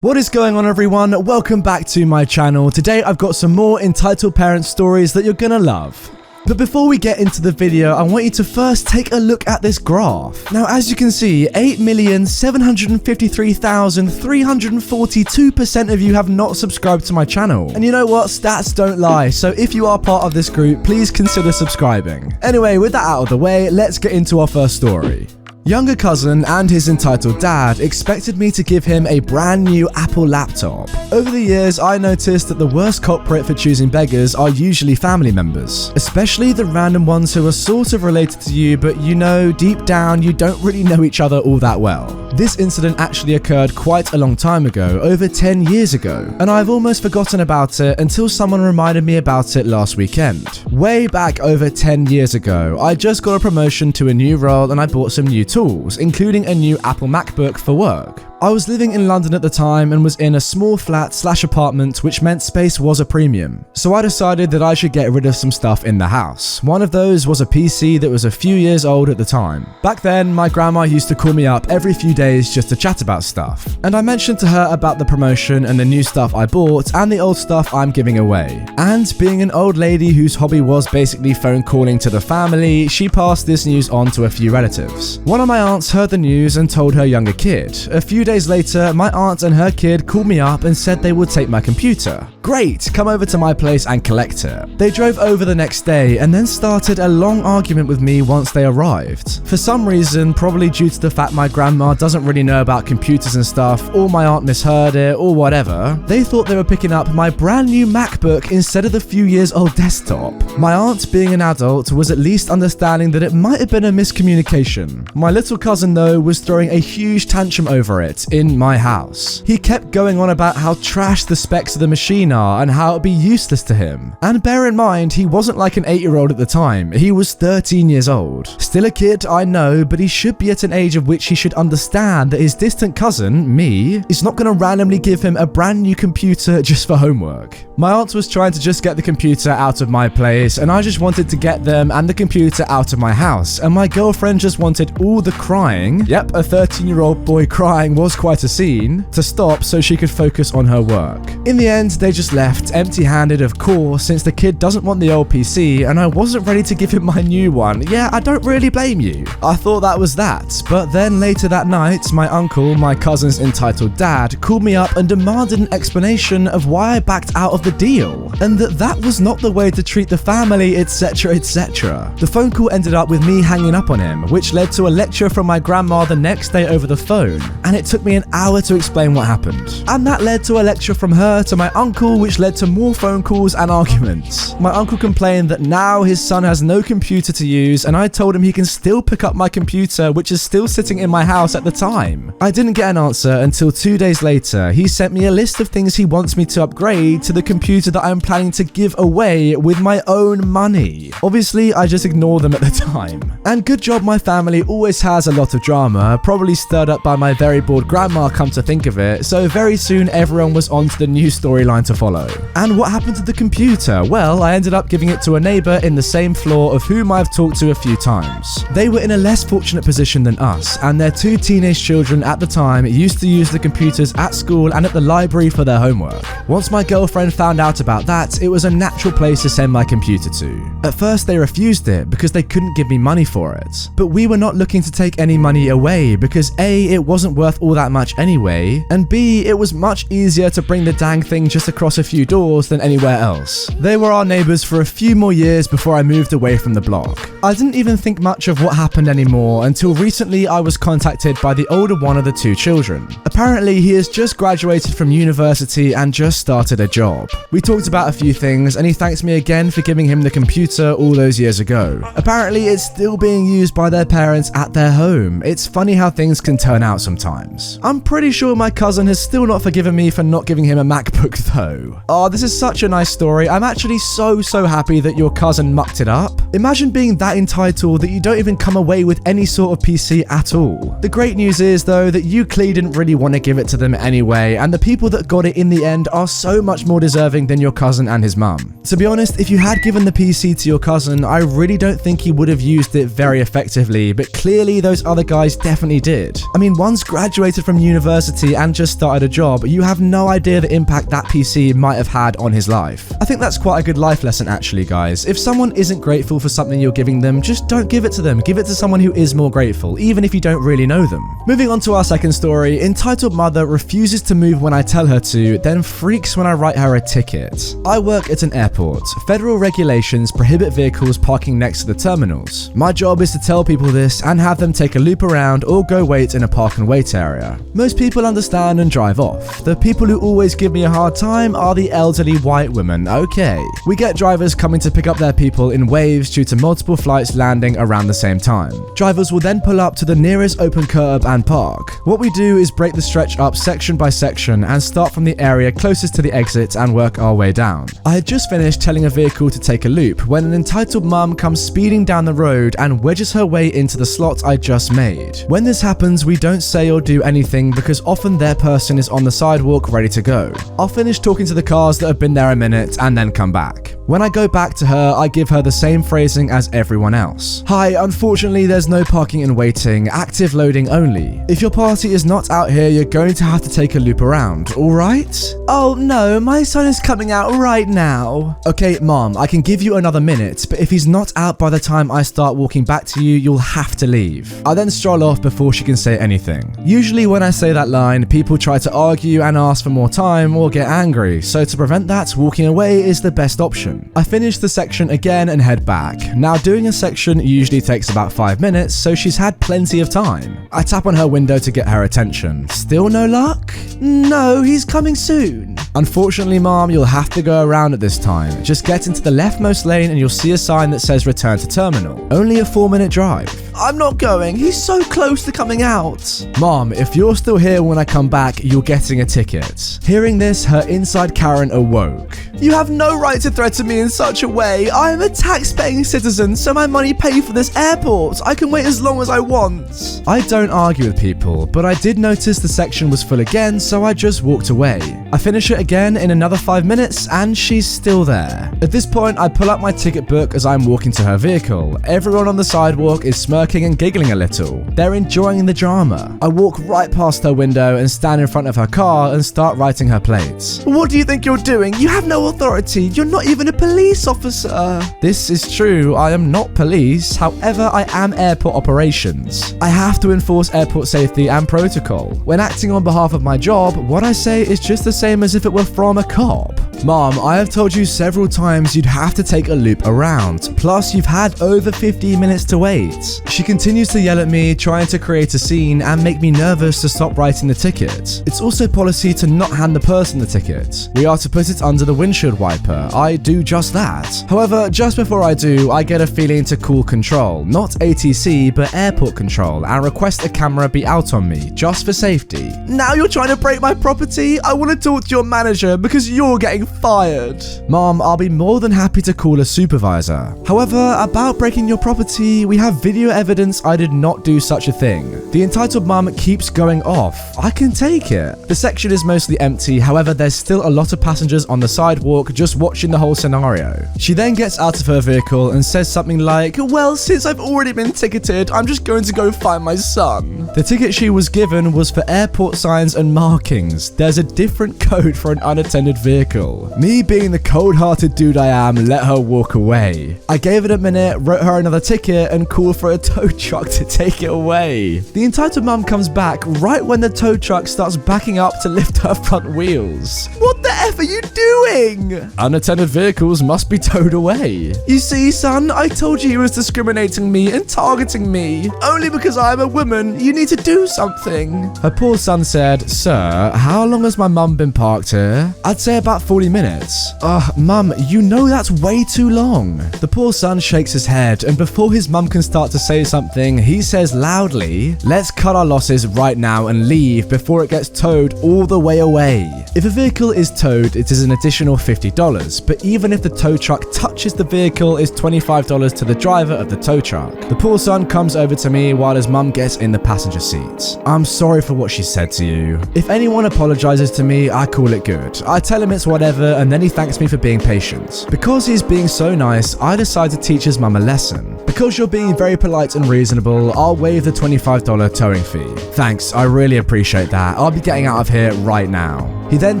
What is going on, everyone? Welcome back to my channel. Today I've got some more Entitled Parents stories that you're gonna love. But before we get into the video, I want you to first take a look at this graph. Now, as you can see, 8,753,342% of you have not subscribed to my channel. And you know what? Stats don't lie. So if you are part of this group, please consider subscribing. Anyway, with that out of the way, let's get into our first story. Younger cousin and his entitled dad expected me to give him a brand new Apple laptop. Over the years, I noticed that the worst culprit for choosing beggars are usually family members, especially the random ones who are sort of related to you, but you know, deep down, you don't really know each other all that well. This incident actually occurred quite a long time ago, over 10 years ago, and I've almost forgotten about it until someone reminded me about it last weekend. Way back over 10 years ago, I just got a promotion to a new role and I bought some new tools, including a new Apple MACBOOK for work. I was living in London at the time and was in a small flat/apartment, which meant space was a premium. So I decided that I should get rid of some stuff in the house. One of those was a PC that was a few years old at the time. Back then, my grandma used to call me up every few days just to chat about stuff. And I mentioned to her about the promotion and the new stuff I bought and the old stuff I'm giving away. And being an old lady whose hobby was basically phone calling to the family, she passed this news on to a few relatives. One of my aunts heard the news and told her younger kid. A few days later, my aunt and her kid called me up and said they would take my computer. Great, come over to my place and collect it. They drove over the next day and then started a long argument with me once they arrived. For some reason, probably due to the fact my grandma doesn't really know about computers and stuff, or my aunt misheard it, or whatever, they thought they were picking up my brand new MacBook instead of the few years old desktop. My aunt, being an adult, was at least understanding that it might have been a miscommunication. My little cousin, though, was throwing a huge tantrum over it in my house. He kept going on about how trash the specs of the machine are and how it'd be useless to him. And bear in mind, he wasn't like an 8-year-old at the time. He was 13 years old. Still a kid, I know, but he should be at an age of which he should understand that his distant cousin, me, is not going to randomly give him a brand new computer just for homework. My aunt was trying to just get the computer out of my place, and I just wanted to get them and the computer out of my house, and my girlfriend just wanted all the crying, yep, a 13-year-old boy crying was quite a scene, to stop so she could focus on her work. In the end, they just left, empty-handed of course, since the kid doesn't want the old PC and I wasn't ready to give him my new one. Yeah, I don't really blame you. I thought that was that, but then later that night, my uncle, my cousin's entitled dad, called me up and demanded an explanation of why I backed out of the deal, and that was not the way to treat the family, etc, etc. The phone call ended up with me hanging up on him, which led to a lecture from my grandma the next day over the phone, and it took me an hour to explain what happened. And that led to a lecture from her to my uncle, which led to more phone calls and arguments. My uncle complained that now his son has no computer to use, and I told him he can still pick up my computer, which is still sitting in my house at the time. I didn't get an answer until 2 days later. He sent me a list of things he wants me to upgrade to the computer that I'm planning to give away with my own money. Obviously, I just ignored them at the time. And good job my family always has a lot of drama, probably stirred up by my very bored grandma, come to think of it, so very soon everyone was on to the new storyline to follow. And what happened to the computer? Well, I ended up giving it to a neighbor in the same floor of whom I've talked to a few times. They were in a less fortunate position than us, and their 2 teenage children at the time used to use the computers at school and at the library for their homework. Once my girlfriend found out about that, it was a natural place to send my computer to. At first they refused it because they couldn't give me money for it, but we were not looking to take any money away because A, it wasn't worth all that much anyway, and B, it was much easier to bring the dang thing just across a few doors than anywhere else. They were our neighbors for a few more years before I moved away from the block. I didn't even think much of what happened anymore until recently I was contacted by the older one of the 2 children. Apparently he has just graduated from university and just started a job. We talked about a few things and he thanked me again for giving him the computer all those years ago. Apparently it's still being used by their parents at their home. It's funny how things can turn out sometimes. I'm pretty sure my cousin has still not forgiven me for not giving him a MacBook though. no. Oh, this is such a nice story. I'm actually so happy that your cousin mucked it up. Imagine being that entitled that you don't even come away with any sort of PC at all. The great news is though that you clearly didn't really want to give it to them anyway, and the people that got it in the end are so much more deserving than your cousin and his mum. To be honest, if you had given the PC to your cousin, I really don't think he would have used it very effectively, but clearly those other guys definitely did. I mean, one's graduated from university and just started a job. You have no idea the impact that PC might have had on his life. I think that's quite a good life lesson actually, guys. If someone isn't grateful for something you're giving them, just don't give it to them. Give it to someone who is more grateful, even if you don't really know them. Moving on to our second story, entitled mother refuses to move when I tell her to, then freaks when I write her a ticket. I work at an airport. Federal regulations prohibit vehicles parking next to the terminals. My job is to tell people this and have them take a loop around or go wait in a park and wait area. Most people understand and drive off. The people who always give me a hard time are the elderly white women. Okay. We get drivers coming to pick up their people in waves due to multiple flights landing around the same time. Drivers will then pull up to the nearest open curb and park. What we do is break the stretch up section by section and start from the area closest to the exit and work our way down. I had just finished telling a vehicle to take a loop when an entitled mum comes speeding down the road and wedges her way into the slot I just made. When this happens, we don't say or do anything because often their person is on the sidewalk ready to go. I'll finish talking to the cars that have been there a minute and then come back. When I go back to her, I give her the same phrasing as everyone else. Hi, unfortunately there's no parking and waiting, active loading only. If your party is not out here, you're going to have to take a loop around, alright? Oh no, my son is coming out right now. Okay, mom, I can give you another minute, but if he's not out by the time I start walking back to you, you'll have to leave. I then stroll off before she can say anything. Usually when I say that line, people try to argue and ask for more time or get angry, so to prevent that, walking away is the best option. I finish the section again and head back. Now doing a section usually takes about 5 minutes, so she's had plenty of time. I tap on her window to get her attention. Still no luck? No, he's coming soon. Unfortunately, mom, you'll have to go around at this time. Just get into the leftmost lane and you'll see a sign that says return to terminal. Only a 4-minute drive. I'm not going. He's so close to coming out. Mom, if you're still here when I come back, you're getting a ticket. Hearing this, her inside Karen awoke. You have no right to threaten me in such a way. I am a tax-paying citizen, so my money pays for this airport. I can wait as long as I want. I don't argue with people, but I did notice the section was full again, so I just walked away. I finish it again in another 5 minutes, and she's still there. At this point, I pull out my ticket book as I'm walking to her vehicle. Everyone on the sidewalk is smirking and giggling a little. They're enjoying the drama. I walk right past her window and stand in front of her car and start writing her plates. What do you think you're doing? You have no authority. You're not even a police officer. This is true. I am not police. However, I am airport operations. I have to enforce airport safety and protocol. When acting on behalf of my job, what I say is just the same as if it were from a cop. Mom, I have told you several times you'd have to take a loop around. Plus, you've had over 15 minutes to wait. She continues to yell at me, trying to create a scene and make me nervous to stop writing the ticket. It's also policy to not hand the person the ticket. We are to put it under the windshield wiper. I do just that. However, just before I do, I get a feeling to call control, not ATC, but airport control, and request a camera be out on me, just for safety. Now you're trying to break my property? I want to talk to your manager because you're getting fired. Mom, I'll be more than happy to call a supervisor. However, about breaking your property, we have video evidence I did not do such a thing. The entitled mum keeps going off. I can take it. The section is mostly empty, however, there's still a lot of passengers on the sidewalk just watching the whole scenario. She then gets out of her vehicle and says something like, well, since I've already been ticketed, I'm just going to go find my son. The ticket she was given was for airport signs and markings. There's a different code for an unattended vehicle. Me being the cold-hearted dude I am, let her walk away. I gave it a minute, wrote her another ticket, and called for a tow truck to take it away. The entitled mum comes back right when the tow truck starts backing up to lift her front wheels. What the F are you doing? Unattended vehicles must be towed away. You see, son, I told you he was discriminating me and targeting me. Only because I'm a woman, you need to do something. Her poor son said, sir, how long has my mum been parked here? I'd say about 40 3 minutes. Mum, you know that's way too long. The poor son shakes his head, and before his mum can start to say something, he says loudly, "Let's cut our losses right now and leave before it gets towed all the way away." If a vehicle is towed, it is an additional $50, but even if the tow truck touches the vehicle, it's $25 to the driver of the tow truck. The poor son comes over to me while his mum gets in the passenger seat. "I'm sorry for what she said to you. If anyone apologizes to me, I call it good. I tell him it's whatever, and then he thanks me for being patient. Because he's being so nice, I decide to teach his mum a lesson. Because you're being very polite and reasonable, I'll waive the $25 towing fee. Thanks, I really appreciate that. I'll be getting out of here right now." He then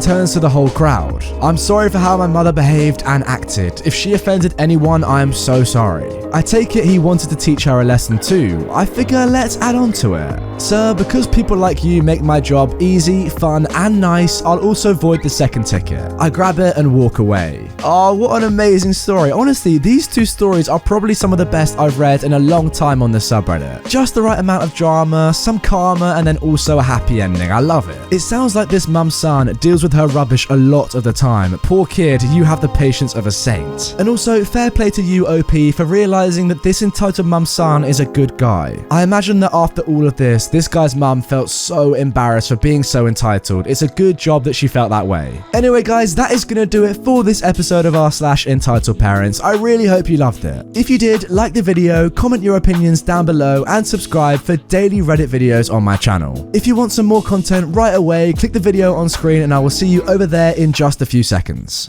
turns to the whole crowd. "I'm sorry for how my mother behaved and acted. If she offended anyone, I am so sorry." I take it he wanted to teach her a lesson too. I figure let's add on to it. "Sir, because people like you make my job easy, fun, and nice, I'll also void the second ticket." I grab it and walk away. Oh, what an amazing story. Honestly, these two stories are probably some of the best I've read in a long time on the subreddit. Just the right amount of drama, some karma, and then also a happy ending. I love it. It sounds like this mum's son deals with her rubbish a lot of the time. Poor kid, you have the patience of a saint. And also, fair play to you, OP, for realizing that this entitled mum's son is a good guy. I imagine that after all of this guy's mum felt so embarrassed for being so entitled. It's a good job that she felt that way. Anyway, guys, that is gonna do it for this episode of r/EntitledParents. I really hope you loved it. If you did, like the video, comment your opinions down below, and subscribe for daily Reddit videos on my channel. If you want some more content right away, click the video on screen and I will see you over there in just a few seconds.